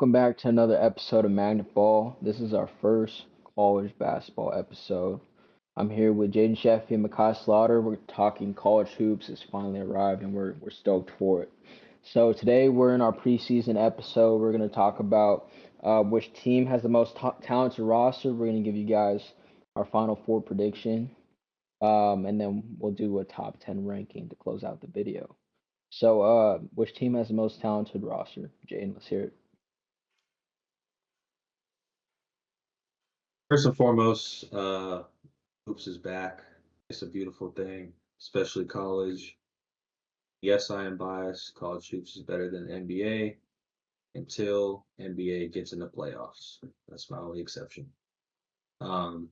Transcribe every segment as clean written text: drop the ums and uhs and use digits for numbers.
Welcome back to another episode of MagnetBall. This is our first college basketball episode. I'm here with Jaden Sheffy and Makai Slaughter. We're talking college hoops. It's finally arrived, and we're stoked for it. So today we're in our preseason episode. We're going to talk about which team has the most talented roster. We're going to give you guys our Final Four prediction, and then we'll do a top 10 ranking to close out the video. So, which team has the most talented roster? Jaden, let's hear it. First and foremost, hoops is back. It's a beautiful thing, especially college. Yes, I am biased. College hoops is better than NBA until NBA gets in the playoffs. That's my only exception. Um,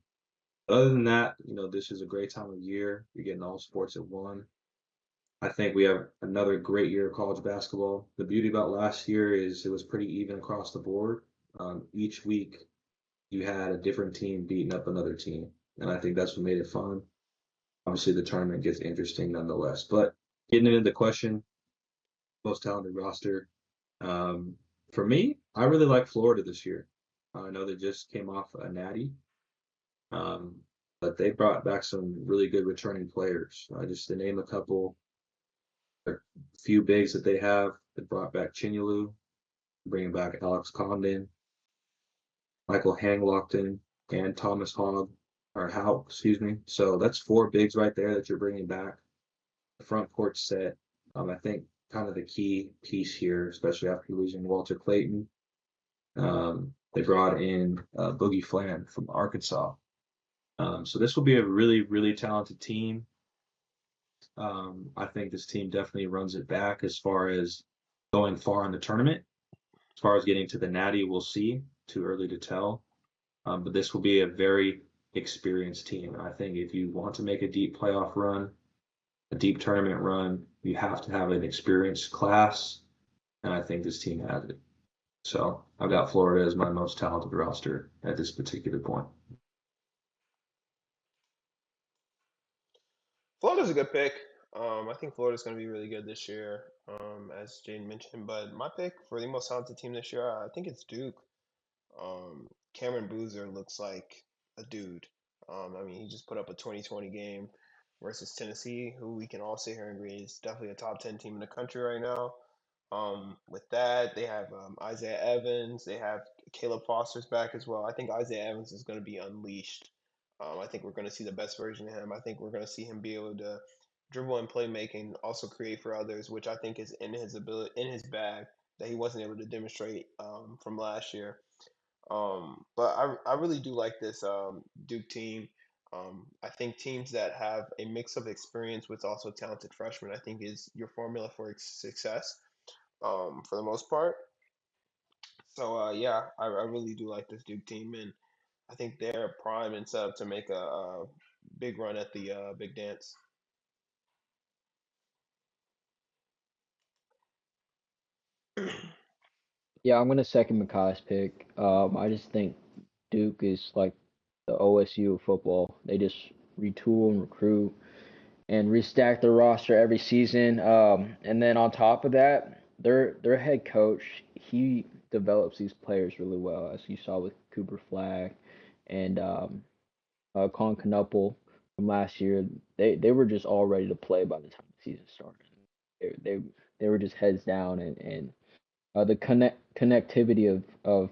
Other than that, this is a great time of year. You're getting all sports at one. I think we have another great year of college basketball. The beauty about last year is it was pretty even across the board. Each week you had a different team beating up another team. And I think that's what made it fun. Obviously, the tournament gets interesting nonetheless. But getting into the question, most talented roster. For me, I really like Florida this year. I know they just came off a natty, but they brought back some really good returning players. Just to name a couple, a few bigs that they have. They brought back Chinyalu, bringing back Alex Condon, Michael Hanglockton, and Thomas Hogg, or Howe, excuse me. So that's four bigs right there that you're bringing back. The front court set, I think kind of the key piece here, especially after losing Walter Clayton. They brought in Boogie Flan from Arkansas. So this will be a really, really talented team. I think this team definitely runs it back as far as going far in the tournament. As far as getting to the natty, we'll see. Too early to tell. But this will be a very experienced team. I think if you want to make a deep playoff run, a deep tournament run, you have to have an experienced class, and I think this team has it. So I've got Florida as my most talented roster at this particular point. Florida's a good pick. I think Florida's going to be really good this year, as Jane mentioned. But my pick for the most talented team this year, I think it's Duke. Cameron Boozer looks like a dude. He just put up a 2020 game versus Tennessee, who we can all sit here and agree is definitely a top 10 team in the country right now. With that, they have Isaiah Evans. They have Caleb Foster's back as well. I think Isaiah Evans is going to be unleashed. I think we're going to see the best version of him. I think we're going to see him be able to dribble and playmaking, also create for others, which I think is in his ability, in his bag that he wasn't able to demonstrate from last year. But I really do like this Duke team. I think teams that have a mix of experience with also talented freshmen, I think, is your formula for success for the most part. So yeah, I really do like this Duke team, and I think they're prime and set up to make a big run at the big dance. Yeah, I'm gonna second Makai's pick. I just think Duke is like the OSU of football. They just retool and recruit and restack their roster every season. And then on top of that, their head coach, he develops these players really well, as you saw with Cooper Flag and Colin Knuppel from last year. They were just all ready to play by the time the season started. They were just heads down, and the connectivity of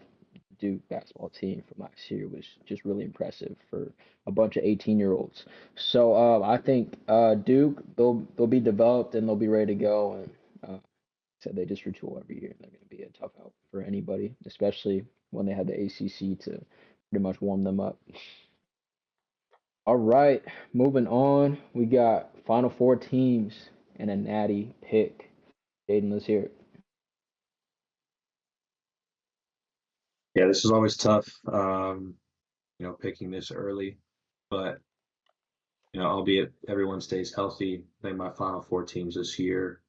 Duke basketball team from last year was just really impressive for a bunch of 18-year-olds. So I think Duke they'll be developed and they'll be ready to go. And so they just retool every year. They're going to be a tough out for anybody, especially when they have the ACC to pretty much warm them up. All right, moving on. We got Final Four teams and a natty pick. Jaden, let's hear it. Yeah, this is always tough, picking this early, but albeit everyone stays healthy, I think my Final Four teams this year.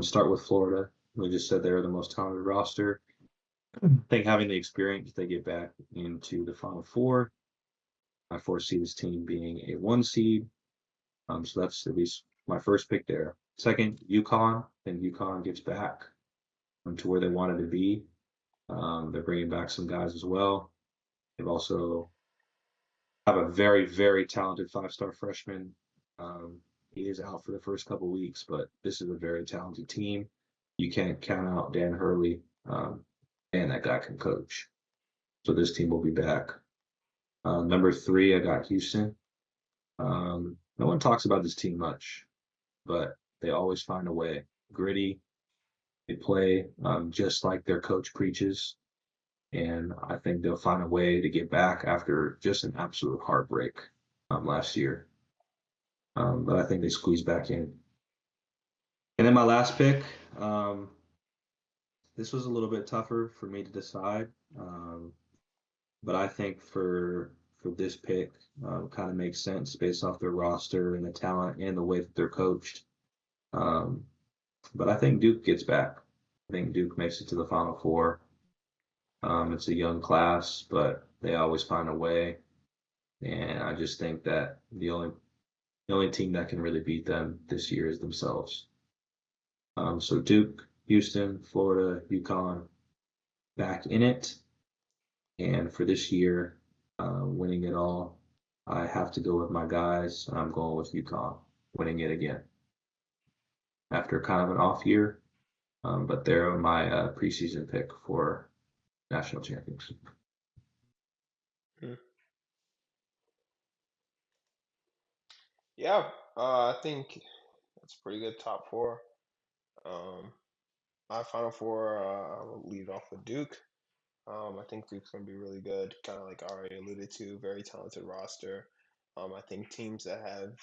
Start with Florida. We just said they're the most talented roster. I think having the experience they get back into the Final Four, I foresee this team being a 1 seed. So that's at least my first pick there. Second, UConn. I think UConn gets back to where they wanted to be. They're bringing back some guys as well. They've also have a very, very talented five-star freshman. He is out for the first couple weeks, but this is a very talented team. You can't count out Dan Hurley, and that guy can coach. So this team will be back. Number 3, I got Houston. No one talks about this team much, but they always find a way. Gritty. They play just like their coach preaches, and I think they'll find a way to get back after just an absolute heartbreak last year. But I think they squeeze back in. And then my last pick, this was a little bit tougher for me to decide, but I think for this pick, kind of makes sense based off their roster and the talent and the way that they're coached. But I think Duke gets back. I think Duke makes it to the Final Four. It's a young class, but they always find a way. And I just think that the only team that can really beat them this year is themselves. So Duke, Houston, Florida, UConn, back in it. And for this year, winning it all, I have to go with my guys. I'm going with UConn, winning it again after kind of an off year. But they're my preseason pick for national champions. Hmm. Yeah, I think that's a pretty good top four. Um, my Final Four, I'll lead off with Duke. I think Duke's going to be really good, kind of like I already alluded to, very talented roster. I think teams that have,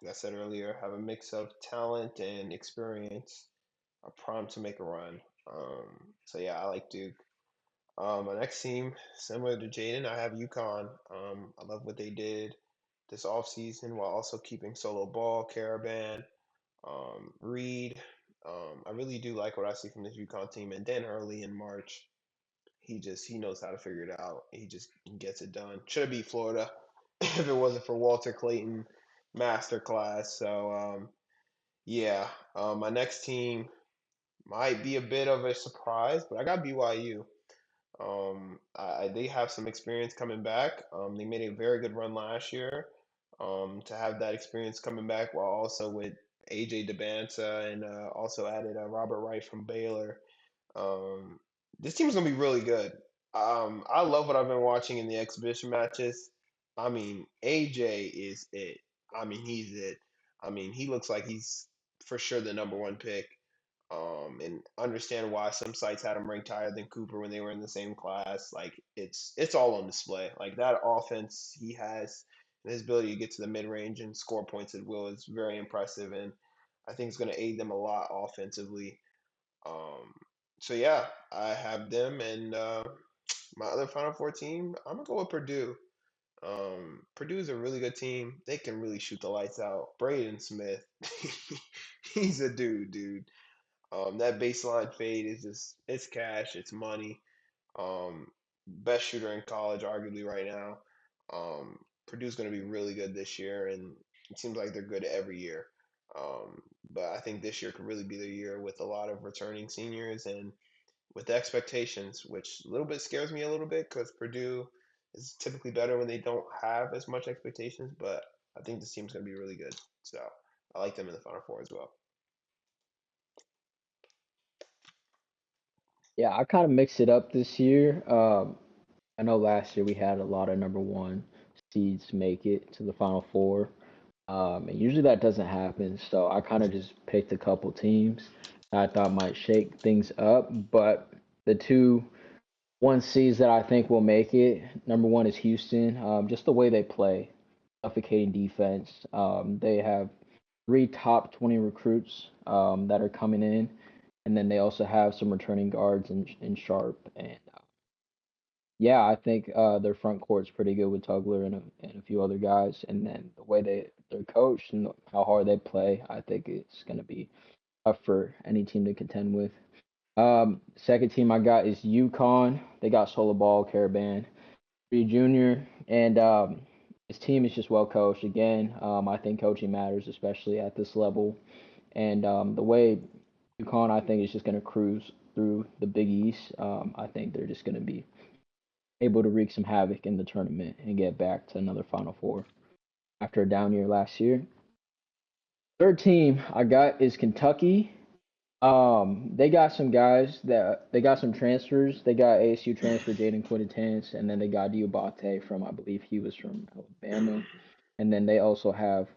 like I said earlier, have a mix of talent and experience are primed to make a run. So yeah, I like Duke. My next team, similar to Jaden, I have UConn. I love what they did this offseason while also keeping Solo Ball, Caravan, Reed. I really do like what I see from this UConn team. And then early in March, he knows how to figure it out. He just gets it done. Should have beat Florida if it wasn't for Walter Clayton masterclass. So yeah, my next team might be a bit of a surprise, but I got BYU. They have some experience coming back. They made a very good run last year. To have that experience coming back while also with AJ DeBanza and also added Robert Wright from Baylor. Um, this team is gonna be really good. I love what I've been watching in the exhibition matches. I mean, AJ is it. I mean, he's it. I mean, he looks like he's for sure the number one pick. And understand why some sites had him ranked higher than Cooper when they were in the same class. Like it's all on display. Like that offense he has, and his ability to get to the mid range and score points at will is very impressive, and I think it's going to aid them a lot offensively. Um, so yeah, I have them, and my other Final Four team, I'm gonna go with Purdue. Purdue's a really good team. They can really shoot the lights out. Braden Smith, he's a dude. That baseline fade is just it's cash, it's money. Um, best shooter in college, arguably right now. Um, Purdue's going to be really good this year, and it seems like they're good every year. But I think this year could really be the year with a lot of returning seniors and with the expectations, which a little bit scares me a little bit because Purdue is typically better when they don't have as much expectations. But I think this team's going to be really good, so I like them in the Final Four as well. Yeah, I kind of mixed it up this year. I know last year we had a lot of number one seeds make it to the Final Four. And usually that doesn't happen. So I kind of just picked a couple teams I thought might shake things up. But the two one seeds that I think will make it, number one is Houston. Just the way they play, suffocating defense. They have three top 20 recruits that are coming in. And then they also have some returning guards in Sharp. And yeah, I think their front court's pretty good with Tugler and a few other guys. And then the way they're coached and how hard they play, I think it's going to be tough for any team to contend with. Second team I got is UConn. They got Solo Ball, Caravan, Reed Jr. And his team is just well coached. Again, I think coaching matters, especially at this level. And the way UConn, I think, is just going to cruise through the Big East. I think they're just going to be able to wreak some havoc in the tournament and get back to another Final Four after a down year last year. Third team I got is Kentucky. They got some guys that they got some transfers. They got ASU transfer Jaden Quintanez, and then they got Diabate from I believe he was from Alabama, and then they also have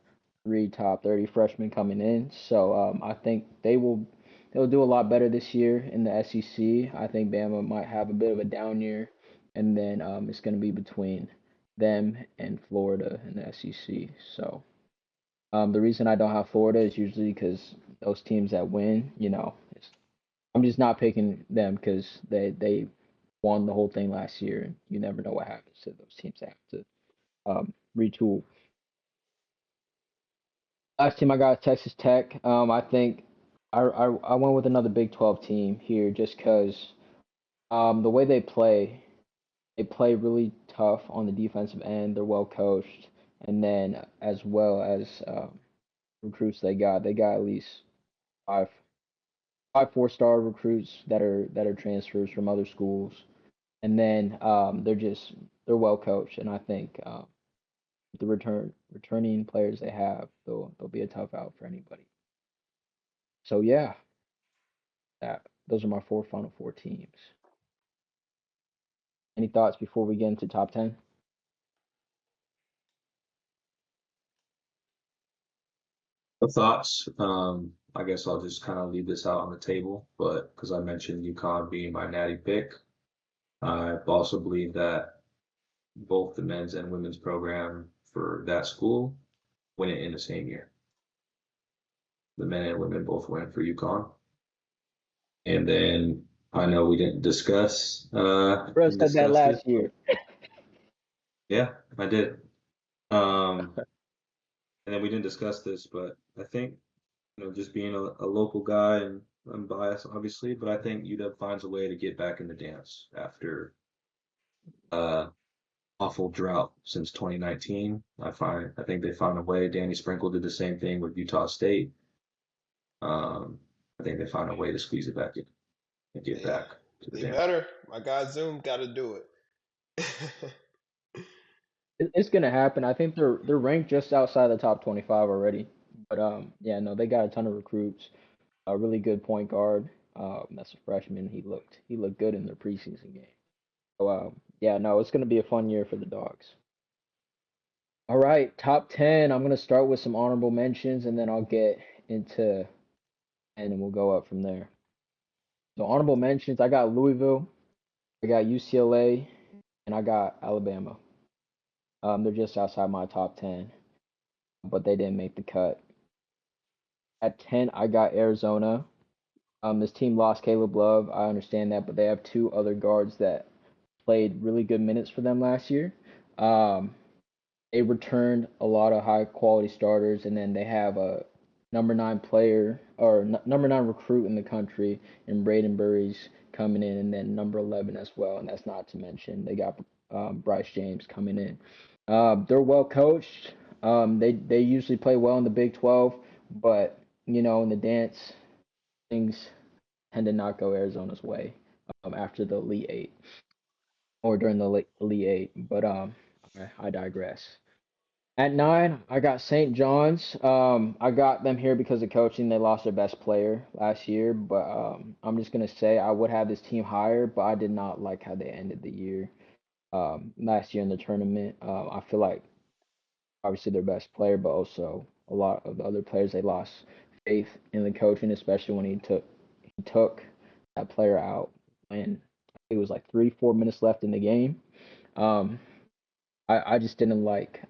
three top 30 freshmen coming in. So I think they'll do a lot better this year in the SEC. I think Bama might have a bit of a down year, and then it's going to be between them and Florida in the SEC. So the reason I don't have Florida is usually because those teams that win, I'm just not picking them because they won the whole thing last year, and you never know what happens to those teams that have to retool. Last team I got Texas Tech. I think I went with another Big 12 team here just because the way they play really tough on the defensive end. They're well coached, and then as well as recruits they got at least five 4-star recruits that are transfers from other schools, and then they're well coached, and I think the returning players they have, they'll be a tough out for anybody. So yeah, those are my four Final Four teams. Any thoughts before we get into top 10? The thoughts. I guess I'll just kind of leave this out on the table, but because I mentioned UConn being my natty pick, I also believe that both the men's and women's program for that school win it in the same year. The men and women both went for UConn. And then I know we didn't discuss Bro said that last year. Yeah, I did. And then we didn't discuss this, but I think, just being a local guy, and I'm biased obviously, but I think UW finds a way to get back in the dance after awful drought since 2019. I think they found a way. Danny Sprinkle did the same thing with Utah State. I think they found a way to squeeze it back in and get back to the They dance. better. My guy Zoom got to do it. It's gonna happen. I think they're ranked just outside the top 25 already. But yeah, no, they got a ton of recruits. A really good point guard. That's a freshman. He looked good in their preseason game. So yeah, no, it's gonna be a fun year for the Dogs. All right, top 10. I'm gonna start with some honorable mentions, and then I'll get into and we'll go up from there. So honorable mentions, I got Louisville, I got UCLA, and I got Alabama. They're just outside my top 10, but they didn't make the cut. At 10, I got Arizona. This team lost Caleb Love. I understand that, but they have two other guards that played really good minutes for them last year. Um, they returned a lot of high quality starters, and then they have a number 9 player or number 9 recruit in the country in Braden Burries coming in, and then number 11 as well. And that's not to mention they got Bryce James coming in. They're well coached. They usually play well in the Big 12, but in the dance, things tend to not go Arizona's way after the Elite Eight or during the Elite Eight. But I digress. At 9, I got St. John's. I got them here because of coaching. They lost their best player last year, but I'm just gonna say I would have this team higher, but I did not like how they ended the year last year in the tournament. I feel like obviously their best player, but also a lot of the other players they lost faith in the coaching, especially when he took that player out, and it was like 3-4 minutes left in the game. Um, I just didn't like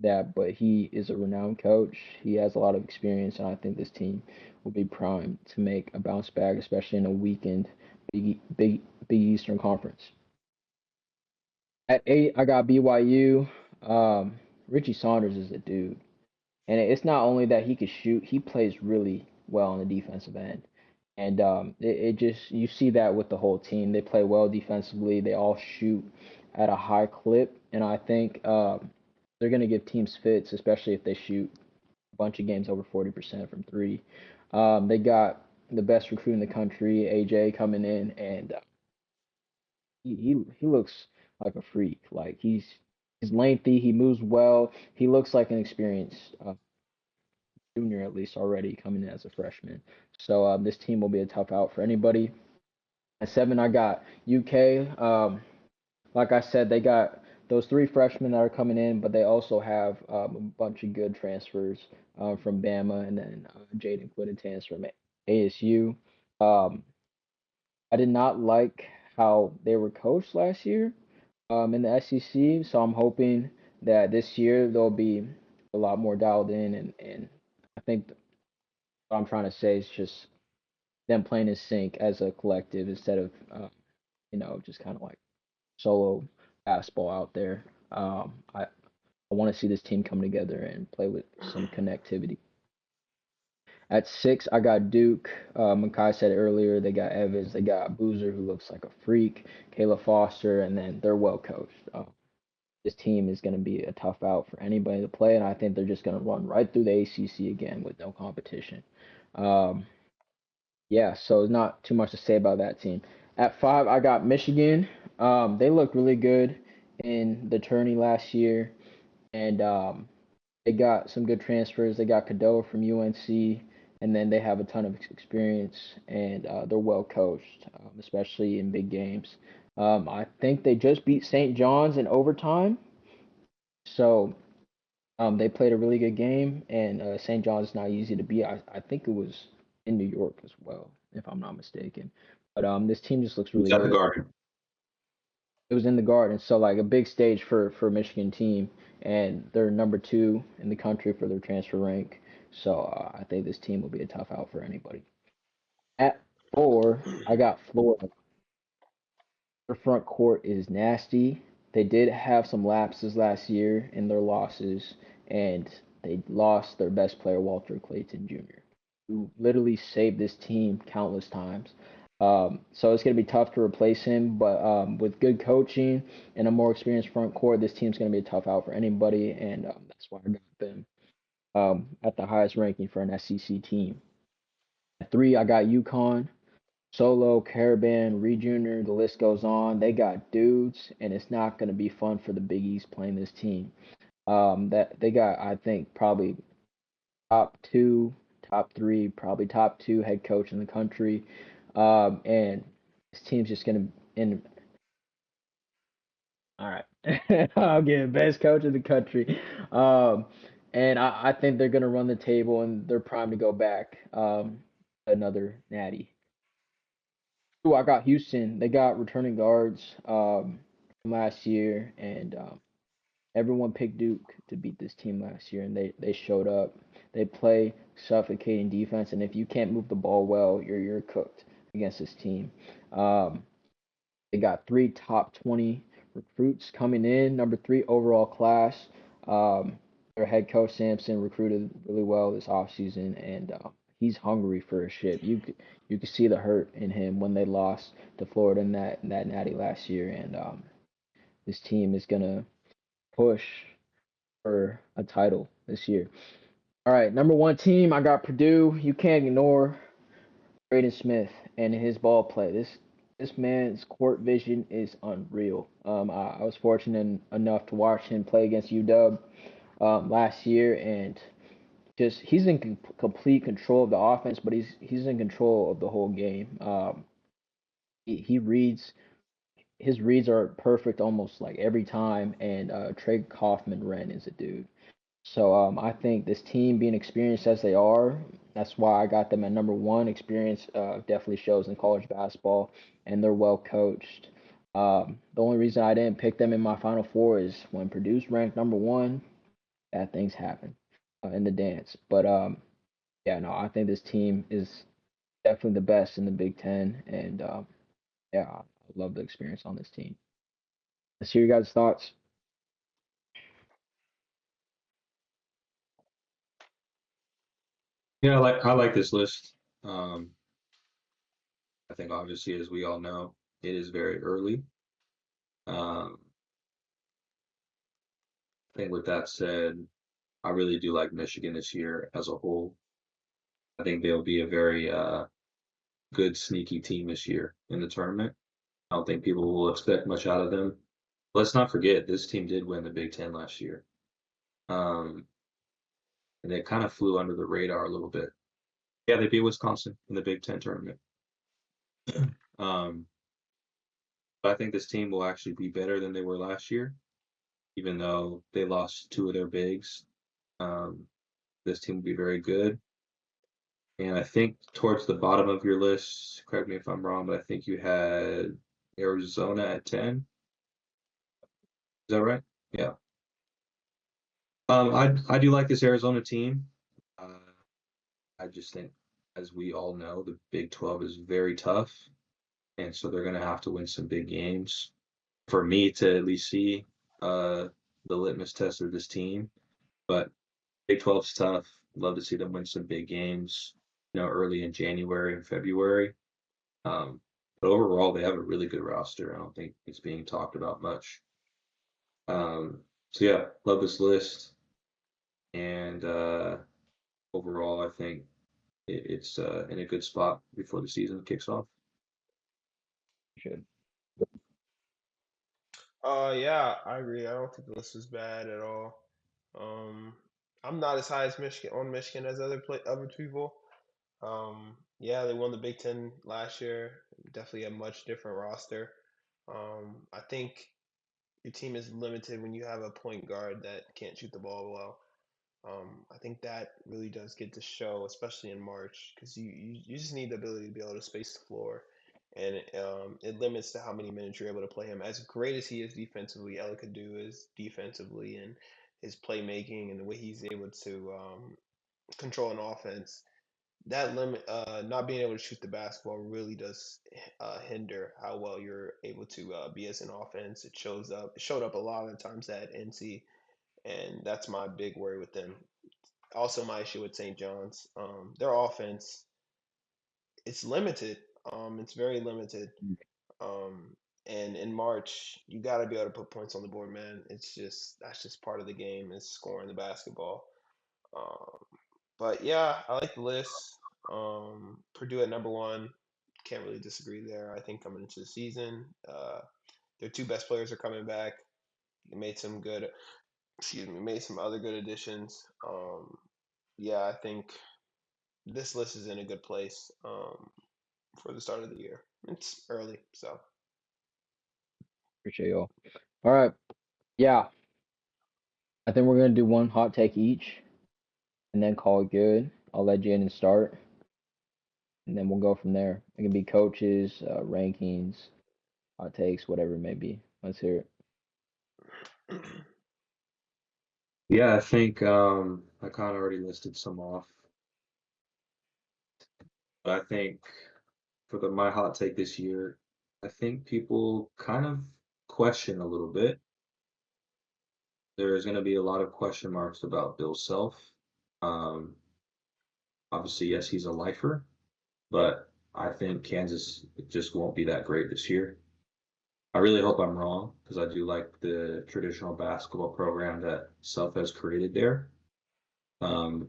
that, but he is a renowned coach. He has a lot of experience, and I think this team will be primed to make a bounce back, especially in a weakened Big Eastern Conference. At 8, I got BYU. Richie Saunders is a dude. And it's not only that he could shoot, he plays really well on the defensive end. And it just, you see that with the whole team. They play well defensively. They all shoot at a high clip. And I think they're going to give teams fits, especially if they shoot a bunch of games over 40% from three. They got the best recruit in the country, AJ, coming in, and he looks like a freak. Like he's lengthy, he moves well, he looks like an experienced junior at least already coming in as a freshman. So this team will be a tough out for anybody. At 7, I got UK. Like I said, they got those 3 freshmen that are coming in, but they also have a bunch of good transfers from Bama, and then Jaden Quidditans from ASU. Um, I did not like how they were coached last year in the SEC, so I'm hoping that this year they'll be a lot more dialed in, and I think what I'm trying to say is just them playing in sync as a collective instead of just kind of like solo basketball out there. I want to see this team come together and play with some connectivity. At 6, I got Duke. Makai said earlier, they got Evans, they got Boozer, who looks like a freak, Kayla Foster, and then they're well coached. This team is going to be a tough out for anybody to play, and I think they're just going to run right through the ACC again with no competition. Um, yeah, so not too much to say about that team. At 5, I got Michigan. They look really good in the tourney last year, and they got some good transfers. They got Cadeau from UNC, and then they have a ton of experience, and they're well coached, especially in big games. I think they just beat St. John's in overtime, so they played a really good game, and St. John's is not easy to beat. I think it was in New York as well, if I'm not mistaken. But this team just looks Who's really at the good. Garden? It was in the Garden, so like a big stage for a Michigan team, and they're number 2 in the country for their transfer rank. So I think this team will be a tough out for anybody. At 4, I got Florida. Their front court is nasty. They did have some lapses last year in their losses, and they lost their best player, Walter Clayton Jr., who literally saved this team countless times. So it's going to be tough to replace him, but with good coaching and a more experienced front court, this team's going to be a tough out for anybody, and that's why I got them at the highest ranking for an SEC team. At 3, I got UConn. Solo, Caravan, Reed Jr., the list goes on. They got dudes, and it's not going to be fun for the Big East playing this team. That they got, I think, probably top 2, top 3, probably top 2 head coach in the country. And this team's just going to end. All right, I'll give best coach in the country. Um, and I think they're going to run the table, and they're primed to go back. Another natty. Ooh, I got Houston. They got returning guards from last year, and everyone picked Duke to beat this team last year, and they showed up. They play suffocating defense, and if you can't move the ball well, you're cooked against this team. Um, they got 3 top 20 recruits coming in, number 3 overall class. Um, their head coach Sampson recruited really well this offseason, and he's hungry for a ship. You could see the hurt in him when they lost to Florida in that natty last year, and this team is gonna push for a title this year. All right, number 1 team, I got Purdue. You can't ignore Braden Smith and his ball play. This man's court vision is unreal. I was fortunate enough to watch him play against UW last year, and just he's in complete control of the offense, but he's in control of the whole game. He reads his reads are perfect almost like every time, and Trey Kaufman-Renn is a dude. So I think this team being experienced as they are, that's why I got them at number 1. Experience definitely shows in college basketball, and they're well coached. The only reason I didn't pick them in my Final Four is when Purdue's ranked number 1, bad things happen in the dance. But yeah, no, I think this team is definitely the best in the Big Ten, and yeah, I love the experience on this team. Let's hear your guys' thoughts. Yeah, I like this list. Um, I think obviously, as we all know, it is very early. Um, I think with that said, I really do like Michigan this year as a whole. I think they'll be a very good sneaky team this year in the tournament. I don't think people will expect much out of them. Let's not forget this team did win the Big Ten last year. And they kind of flew under the radar a little bit. Yeah, they beat Wisconsin in the Big Ten tournament. Um, but I think this team will actually be better than they were last year, even though they lost two of their bigs. Um, this team will be very good. And I think towards the bottom of your list, correct me if I'm wrong, but I think you had Arizona at 10. Is that right? Yeah. I do like this Arizona team. Uh, I just think, as we all know, the Big 12 is very tough, and so they're going to have to win some big games for me to at least see the litmus test of this team. But Big 12's tough. Love to see them win some big games, early in January and February. Um, but overall, they have a really good roster. I don't think it's being talked about much. So yeah, love this list, and overall, I think it's in a good spot before the season kicks off. Should. Yeah, I agree. I don't think the list was bad at all. Um, I'm not as high as Michigan as other people. Yeah, they won the Big Ten last year. Definitely a much different roster. I think your team is limited when you have a point guard that can't shoot the ball well. I think that really does get to show, especially in March, because you just need the ability to be able to space the floor, and it limits to how many minutes you're able to play him. As great as he is defensively, El Kadu is defensively, and his playmaking and the way he's able to control an offense. That limit, not being able to shoot the basketball, really does hinder how well you're able to be as an offense. It shows up. It showed up a lot of the times at NC, and that's my big worry with them. Also, my issue with St. John's, their offense, it's limited. It's very limited. Um, and in March, you got to be able to put points on the board, man. That's just part of the game is scoring the basketball. Um, but yeah, I like the list. Purdue at number one, can't really disagree there. I think coming into the season, their two best players are coming back. They made some good, made some other good additions. Yeah, I think this list is in a good place for the start of the year. It's early, so. Appreciate y'all. All right. Yeah. I think we're gonna do one hot take each, and then call it good. I'll let Jaden start, and then we'll go from there. It can be coaches, rankings, hot takes, whatever it may be. Let's hear it. Yeah, I think I kind of already listed some off, but I think for my hot take this year, I think people kind of question a little bit. There's going to be a lot of question marks about Bill Self. Um, Obviously, yes, he's a lifer, but I think Kansas just won't be that great this year. I really hope I'm wrong because I do like the traditional basketball program that Self has created there. Um,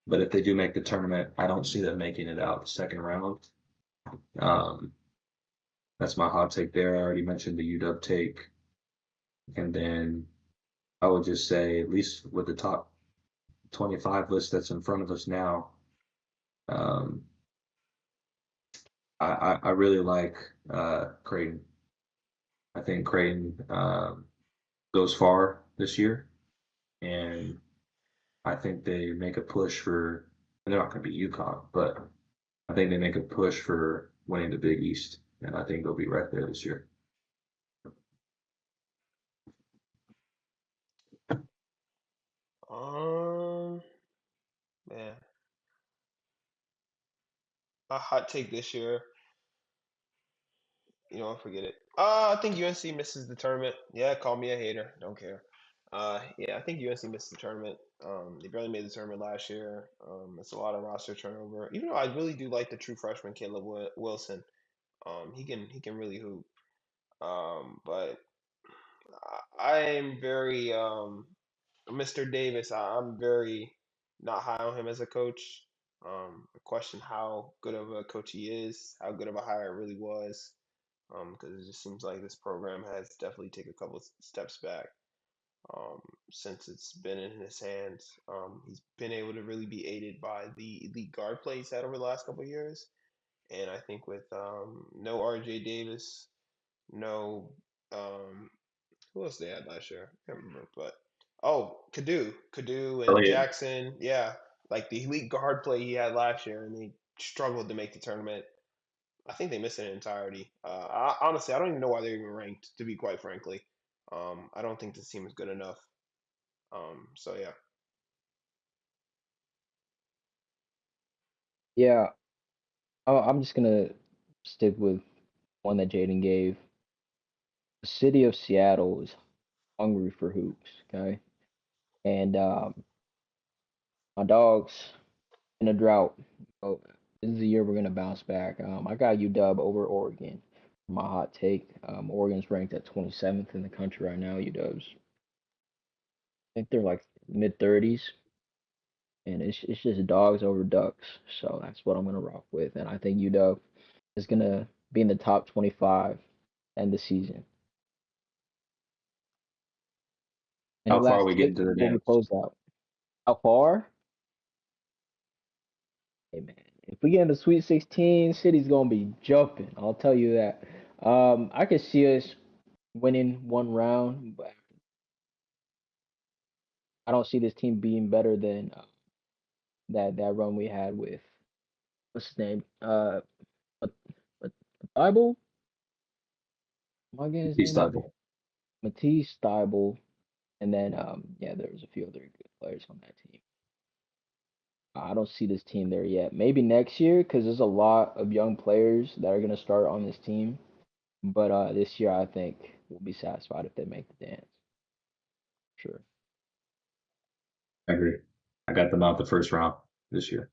but if they do make the tournament, I don't see them making it out the second round. Um, that's my hot take there. I already mentioned the UW take. And then I would just say, at least with the top 25 list that's in front of us now, um, I really like Creighton. I think Creighton goes far this year, and I think they make a push for, and they're not going to be UConn, but I think they make a push for winning the Big East, and I think they'll be right there this year. Um, Man, a hot take this year. Forget it. I think UNC misses the tournament. Yeah, call me a hater. Don't care. Yeah, I think UNC missed the tournament. They barely made the tournament last year. It's a lot of roster turnover. Even though I really do like the true freshman Caleb Wilson. He can really hoop. But I'm very Mr. Davis. I'm very not high on him as a coach. I question how good of a coach he is, how good of a hire it really was, because it just seems like this program has definitely taken a couple steps back um, since it's been in his hands. He's been able to really be aided by the elite guard play he's had over the last couple of years, and I think with no R.J. Davis, no who else they had last year? I can't remember, but Purdue and Elliott. Jackson, yeah, like the elite guard play he had last year, and they struggled to make the tournament. I think they missed it in entirety. Honestly, I don't even know why they're even ranked, to be quite frankly. I don't think this team is good enough. So yeah. Yeah, I'm just gonna stick with one that Jaden gave. The city of Seattle is hungry for hoops. Okay, and my dogs in a drought. Oh, this is the year we're gonna bounce back. I got UW over Oregon. My hot take. Oregon's ranked at 27th in the country right now. UW's, I think they're like mid 30s, and it's just dogs over ducks. So that's what I'm gonna rock with, and I think UW is gonna be in the top 25 end the season. Any How far are last we getting tips to the before we dance? close out? How far? Hey man, if we get in the Sweet 16, City's gonna be jumping. I'll tell you that. I could see us winning one round, but I don't see this team being better than that run we had with what's his name? Mat- Mat- Thibault? Am I getting his He's name right? stable. Matisse Thibault, and then yeah, there's a few other good players on that team. I don't see this team there yet. Maybe next year, because there's a lot of young players that are gonna start on this team. But this year, I think we'll be satisfied if they make the dance. Sure, I agree. I got them out the first round this year.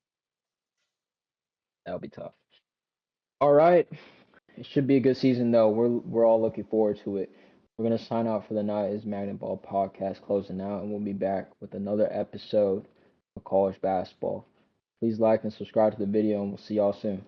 that'll be tough. All right, it should be a good season though. We're all looking forward to it. We're gonna sign out for the night as MagnetBall podcast closing out, and we'll be back with another episode of college basketball. Please like and subscribe to the video, and we'll see y'all soon.